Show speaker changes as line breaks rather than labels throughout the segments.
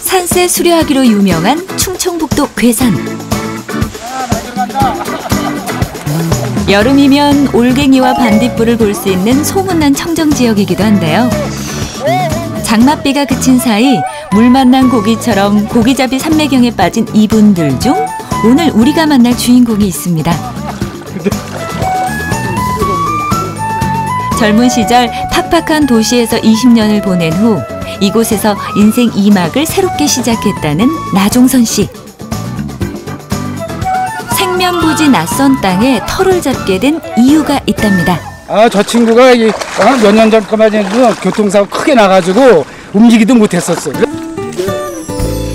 산세 수려하기로 유명한 충청북도 괴산. 여름이면 올갱이와 반딧불을 볼 수 있는 소문난 청정지역이기도 한데요. 장맛비가 그친 사이 물 만난 고기처럼 고기잡이 산매경에 빠진 이분들 중 오늘 우리가 만날 주인공이 있습니다. 젊은 시절 팍팍한 도시에서 20년을 보낸 후 이곳에서 인생 2막을 새롭게 시작했다는 나종선 씨. 생면부지 낯선 땅에 터를 잡게 된 이유가 있답니다.
저 친구가 몇 년 전까지 교통사고 크게 나가지고 움직이도 못했었어요.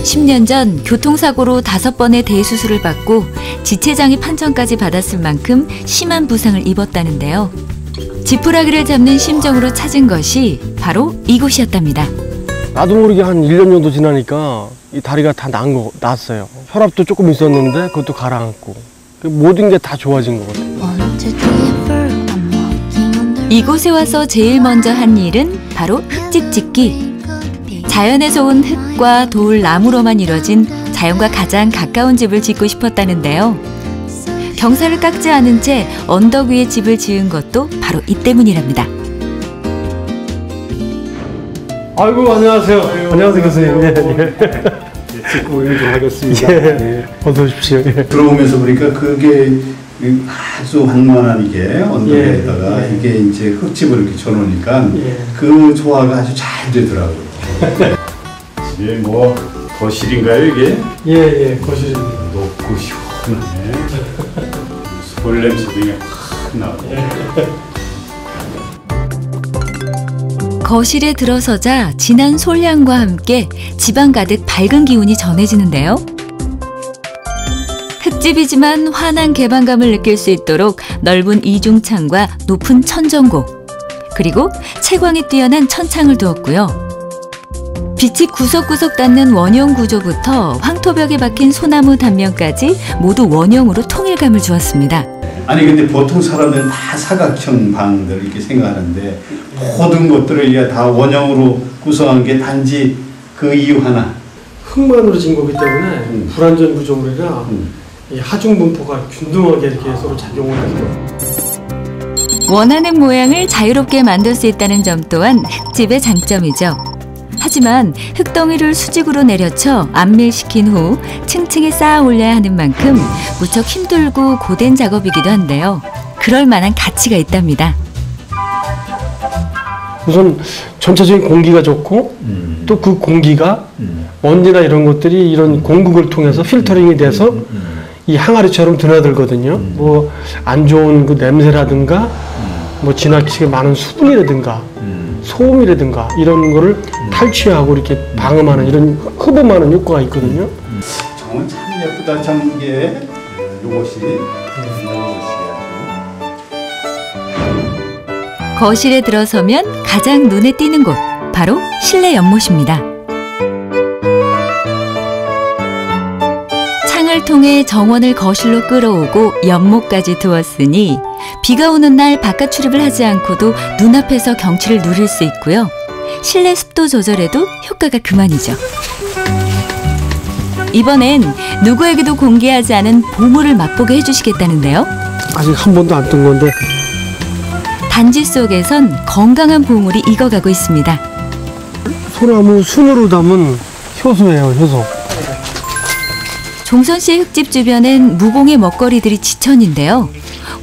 10년 전 교통사고로 5번의 대수술을 받고 지체장애 판정까지 받았을 만큼 심한 부상을 입었다는데요. 지푸라기를 잡는 심정으로 찾은 것이 바로 이곳이었답니다.
나도 모르게 한 1년 정도 지나니까 이 다리가 다 났어요. 혈압도 조금 있었는데 그것도 가라앉고 모든 게 다 좋아진 것 같아요.
이곳에 와서 제일 먼저 한 일은 바로 흙집 짓기. 자연에서 온 흙과 돌, 나무로만 이뤄진 자연과 가장 가까운 집을 짓고 싶었다는데요. 경사를 깎지 않은 채 언덕 위에 집을 지은 것도 바로 이 때문이랍니다.
아이고, 안녕하세요. 안녕하세요, 교수님.
찍고 좀 하겠습니다.
예. 어서 오십시오. 예.
들어오면서 보니까 그게 아주 황만한 이게 언덕에다가 이게 이제 흙집을 이렇게 쳐놓으니까 그 조화가 아주 잘 되더라고요. 이게 뭐 거실인가요 이게?
예, 거실입니다.
높고 시원하네. 솔 냄새도 그냥 확 나고.
거실에 들어서자 진한 솔향과 함께 집안 가득 밝은 기운이 전해지는데요. 흙집이지만 환한 개방감을 느낄 수 있도록 넓은 이중창과 높은 천정고, 그리고 채광이 뛰어난 천창을 두었고요. 빛이 구석구석 닿는 원형 구조부터 황토벽에 박힌 소나무 단면까지 모두 원형으로 통일감을 주었습니다.
아니 근데 보통 사람들은 다 사각형 방들 이렇게 생각하는데 모든 것들을 다 원형으로 구성한 게 단지 그 이유 하나.
흙만으로 진 거기 때문에 불완전 구조물이라 이 하중 분포가 균등하게 이렇게 서로 작용을 해서
원하는 모양을 자유롭게 만들 수 있다는 점 또한 흙집의 장점이죠. 하지만 흙덩이를 수직으로 내려쳐 안밀시킨 후 층층이 쌓아 올려야 하는 만큼 무척 힘들고 고된 작업이기도 한데요. 그럴 만한 가치가 있답니다.
우선 전체적인 공기가 좋고 또 그 공기가 먼지나 이런 것들이 이런 공극을 통해서 필터링이 돼서 이 항아리처럼 드나들거든요. 뭐 안 좋은 그 냄새라든가 뭐 지나치게 많은 수분이라든가 소음이라든가 이런 거를 탈취하고 이렇게 방음하는 이런 흡음하는 효과가 있거든요.
정말 참 예쁘다 참 이게 요것이
거실에 들어서면 가장 눈에 띄는 곳, 바로 실내 연못입니다. 창을 통해 정원을 거실로 끌어오고 연못까지 두었으니 비가 오는 날 바깥 출입을 하지 않고도 눈앞에서 경치를 누릴 수 있고요. 실내 습도 조절에도 효과가 그만이죠. 이번엔 누구에게도 공개하지 않은 보물을 맛보게 해주시겠다는데요.
아직 한 번도 안 뜬 건데
단지 속에선 건강한 보물이 익어가고 있습니다.
소나무 순으로 담은 효소예요, 효소.
종선 씨의 흙집 주변엔 무공의 먹거리들이 지천인데요.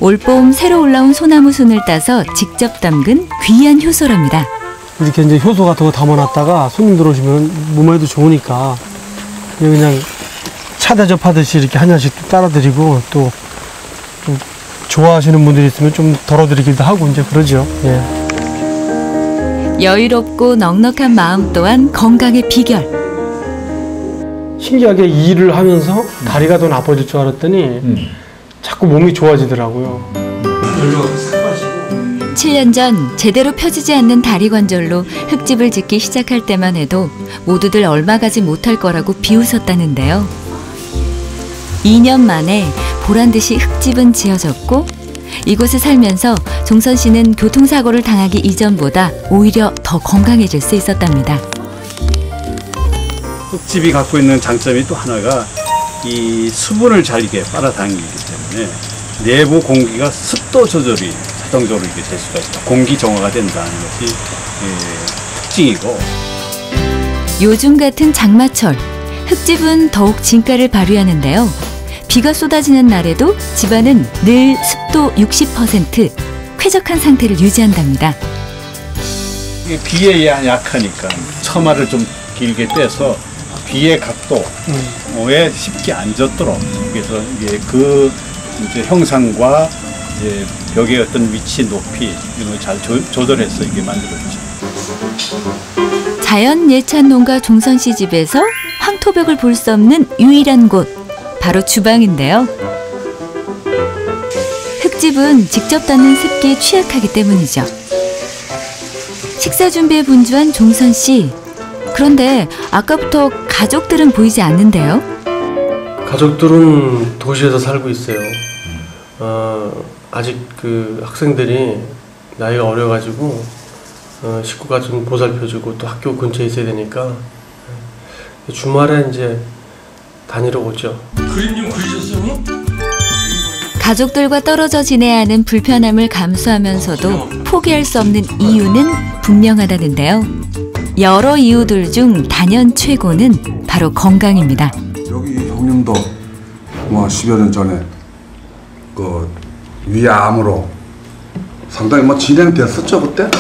올봄 새로 올라온 소나무 순을 따서 직접 담근 귀한 효소랍니다.
이렇게 이제 효소 같은 거 담아놨다가 손님 들어오시면 몸에도 좋으니까 그냥 차 대접하듯이 이렇게 한 잔씩 따라드리고 또 좋아하시는 분들이 있으면 좀 덜어드리기도 하고 이제 그러죠. 예.
여유롭고 넉넉한 마음 또한 건강의 비결.
신기하게 일을 하면서 다리가 더 나빠질 줄 알았더니 자꾸 몸이 좋아지더라고요.
별로 사과시고
17년 전 제대로 펴지지 않는 다리 관절로 흙집을 짓기 시작할 때만 해도 모두들 얼마 가지 못할 거라고 비웃었다는데요. 2년 만에 보란 듯이 흙집은 지어졌고 이곳에 살면서 종선 씨는 교통사고를 당하기 이전보다 오히려 더 건강해질 수 있었답니다.
흙집이 갖고 있는 장점이 또 하나가 이 수분을 잘 이게 빨아당기기 때문에 내부 공기가 습도 조절이 자동적으로 이렇게 될 수가 있다. 공기 정화가 된다는 것이 특징이고.
요즘 같은 장마철, 흙집은 더욱 진가를 발휘하는데요. 비가 쏟아지는 날에도 집안은 늘 습도 60%, 쾌적한 상태를 유지한답니다.
이게 비에 약하니까 처마를 좀 길게 떼서 비의 각도에 쉽게 안 젖도록, 그래서 이게 그 이제 형상과 이제 벽의 어떤 위치, 높이 이런 걸 잘 조절해서 이게 만들어지죠.
자연 예찬 농가 종선 씨 집에서 황토벽을 볼 수 없는 유일한 곳, 바로 주방인데요. 흙집은 직접 닿는 습기에 취약하기 때문이죠. 식사 준비에 분주한 종선 씨. 그런데 아까부터 가족들은 보이지 않는데요.
가족들은 도시에서 살고 있어요. 아직 그 학생들이 나이가 어려가지고 식구가 좀 보살펴주고 또 학교 근처에 있어야 되니까 주말에 이제 다니러 오죠. 그림 좀 그리셨어요?
가족들과 떨어져 지내야 하는 불편함을 감수하면서도 포기할 수 없는 이유는 분명하다는데요. 여러 이유들 중 단연 최고는 바로 건강입니다.
여기 형님도 뭐 10여 년 전에 그 위암으로 상당히 뭐 진행됐었죠 그때?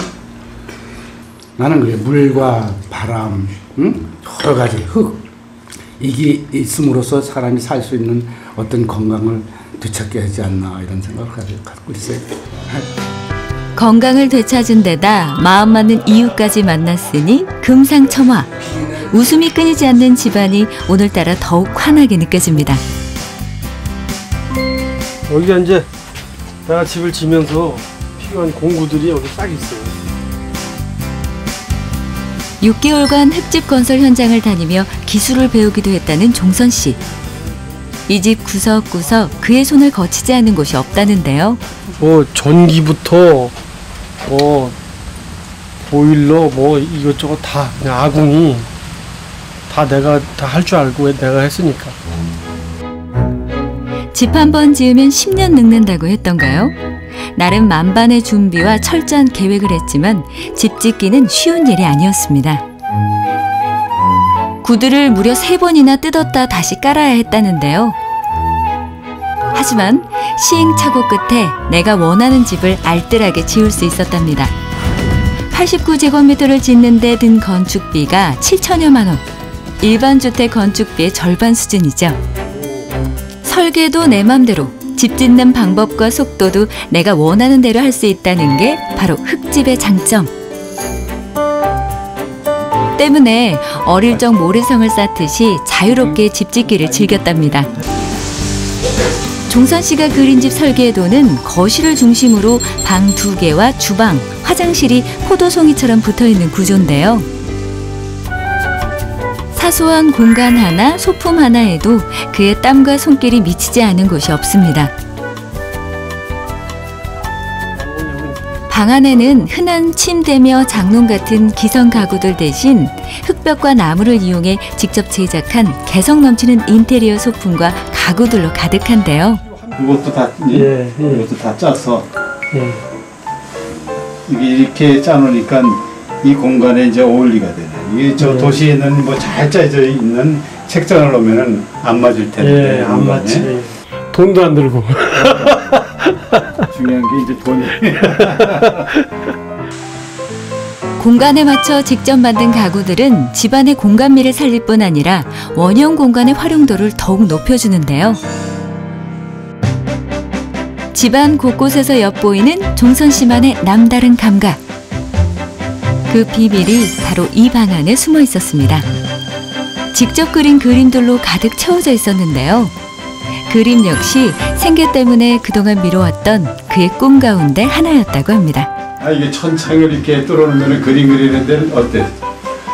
나는 그래, 물과 바람, 여러 가지 흙, 이게 있음으로써 사람이 살 수 있는 어떤 건강을 되찾게 하지 않나 이런 생각을 갖고 있어요.
건강을 되찾은 데다 마음 맞는 이유까지 만났으니 금상첨화. 웃음이 끊이지 않는 집안이 오늘따라 더욱 환하게 느껴집니다.
여기가 이제 내가 집을 지면서 필요한 공구들이 여기 싹 있어요.
6개월간 흙집 건설 현장을 다니며 기술을 배우기도 했다는 종선 씨. 이 집 구석구석 그의 손을 거치지 않은 곳이 없다는데요.
뭐 전기부터 뭐 보일러 뭐 이것저것 다 그냥 아궁이 다 내가 다 할 줄 알고 내가 했으니까.
집 한 번 지으면 10년 늙는다고 했던가요? 나름 만반의 준비와 철저한 계획을 했지만 집 짓기는 쉬운 일이 아니었습니다. 구두를 무려 3번이나 뜯었다 다시 깔아야 했다는데요. 하지만 시행착오 끝에 내가 원하는 집을 알뜰하게 지을 수 있었답니다. 89제곱미터를 짓는 데 든 건축비가 7천여만 원. 일반 주택 건축비의 절반 수준이죠. 설계도 내 맘대로, 집 짓는 방법과 속도도 내가 원하는 대로 할 수 있다는 게 바로 흙집의 장점. 때문에 어릴 적 모래성을 쌓듯이 자유롭게 집 짓기를 즐겼답니다. 종선 씨가 그린 집 설계도는 거실을 중심으로 방 2개와 주방, 화장실이 포도송이처럼 붙어있는 구조인데요. 사소한 공간 하나, 소품 하나에도 그의 땀과 손길이 미치지 않은 곳이 없습니다. 방 안에는 흔한 침대며 장롱 같은 기성 가구들 대신 흙벽과 나무를 이용해 직접 제작한 개성 넘치는 인테리어 소품과 가구들로 가득한데요.
이것도 다 이것도 다 짜서 이게 이렇게 짜놓으니까 이 공간에 이제 어울리가 되네. 이게 저 도시에는 뭐 잘 짜져 있는 책장을 놓으면은 안 맞을 텐데.
안 맞지. 돈도 안 들고.
중요한 게 이제 돈이.
공간에 맞춰 직접 만든 가구들은 집안의 공간미를 살릴 뿐 아니라 원형 공간의 활용도를 더욱 높여주는데요. 집안 곳곳에서 엿보이는 종선 씨만의 남다른 감각. 그 비밀이 바로 이 방 안에 숨어 있었습니다. 직접 그린 그림들로 가득 채워져 있었는데요. 그림 역시 생계 때문에 그동안 미뤄왔던 그의 꿈 가운데 하나였다고 합니다.
이게 천창을 이렇게 뚫어놓으면 그림 그리는 데는 어때?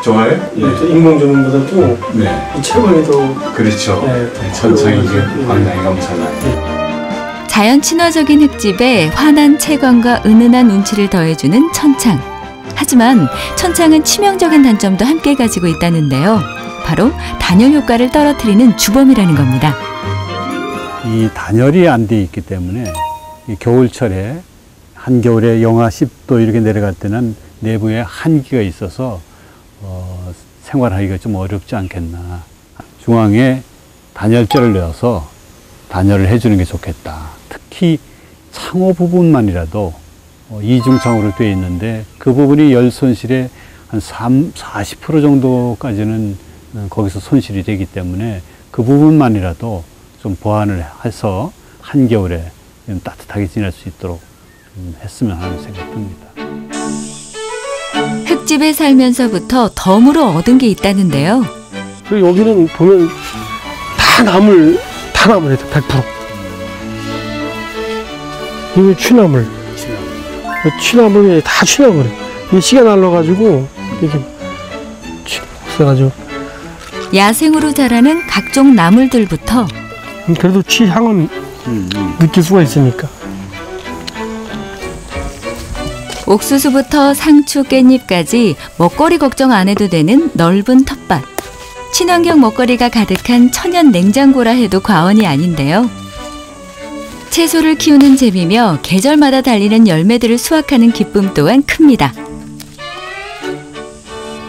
좋아요? 예.
인공조명보다도
네.
이 채광이 더
그렇죠.
네,
천창이 이게 광량이 엄청나요.
자연 친화적인 흙집에 환한 채광과 은은한 운치를 더해주는 천창. 하지만 천창은 치명적인 단점도 함께 가지고 있다는데요. 바로 단열 효과를 떨어뜨리는 주범이라는 겁니다.
이 단열이 안 돼 있기 때문에 이 겨울철에 한겨울에 영하 10도 이렇게 내려갈 때는 내부에 한기가 있어서 생활하기가 좀 어렵지 않겠나. 중앙에 단열재를 넣어서 단열을 해주는 게 좋겠다. 특히 창호 부분만이라도 이중창호로 되어 있는데 그 부분이 열 손실의 한 40% 정도까지는 거기서 손실이 되기 때문에 그 부분만이라도 좀 보완을 해서 한겨울에 따뜻하게 지낼 수 있도록 했으면 하는 생각이 듭니다.
흙집에 살면서부터 덤으로 얻은 게 있다는데요.
그리고 여기는 보면 다 나물이에요. 100%. 이거 취나물. 취나물이 다 취나물이에요. 이게 씨가 날라가지고 이렇게 없어가지고.
야생으로 자라는 각종 나물들부터
그래도 취향은 느낄 수가 있으니까.
옥수수부터 상추, 깻잎까지 먹거리 걱정 안 해도 되는 넓은 텃밭. 친환경 먹거리가 가득한 천연 냉장고라 해도 과언이 아닌데요. 채소를 키우는 재미며 계절마다 달리는 열매들을 수확하는 기쁨 또한 큽니다.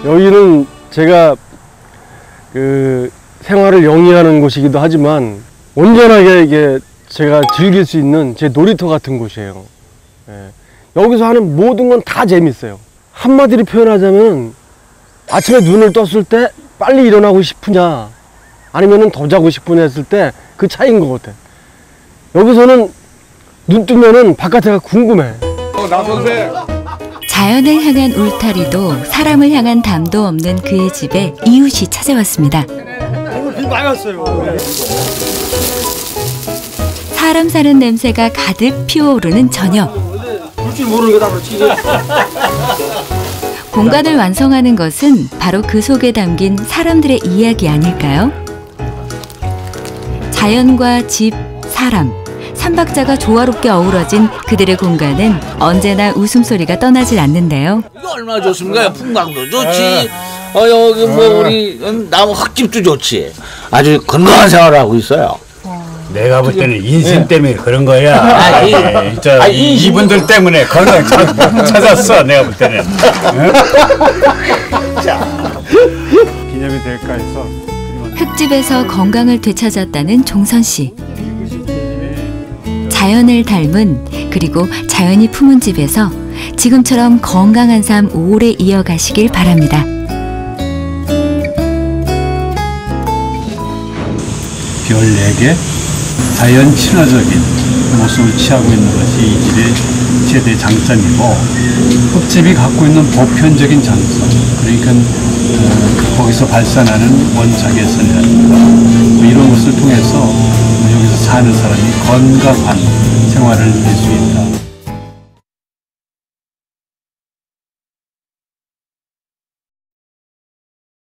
여기는 제가 그 생활을 영위하는 곳이기도 하지만 온전하게 이게 제가 즐길 수 있는 제 놀이터 같은 곳이에요. 예. 여기서 하는 모든 건 다 재밌어요. 한마디로 표현하자면 아침에 눈을 떴을 때 빨리 일어나고 싶으냐 아니면 더 자고 싶으냐 했을 때 그 차이인 것 같아. 여기서는 눈 뜨면은 바깥에가 궁금해.
자연을 향한 울타리도 사람을 향한 담도 없는 그의 집에 이웃이 찾아왔습니다.
오늘 비 많이 왔어요.
사람 사는 냄새가 가득 피어오르는 저녁.
줄 모르는 게 다 그렇지.
공간을 완성하는 것은 바로 그 속에 담긴 사람들의 이야기 아닐까요? 자연과 집, 사람, 삼박자가 조화롭게 어우러진 그들의 공간은 언제나 웃음소리가 떠나질 않는데요.
이거 얼마나 좋습니까? 풍광도 좋지. 여기 뭐 우리 나무 흙집도 좋지. 아주 건강한 생활을 하고 있어요.
내가 볼 때는 인생 때문에 그런 거야. 이분들 때문에 건강 찾았어. 내가 볼 때는.
기념이 될까 해서
흙집에서 건강을 되찾았다는 종선 씨. 자연을 닮은 그리고 자연이 품은 집에서 지금처럼 건강한 삶 오래 이어가시길 바랍니다.
14개 자연 친화적인 모습을 취하고 있는 것이 이 집의 최대 장점이고 흙집이 갖고 있는 보편적인 장점, 그러니까 거기서 발산하는 원자개선이라든가 이런 것을 통해서 여기서 사는 사람이 건강한 생활을 할 수 있다.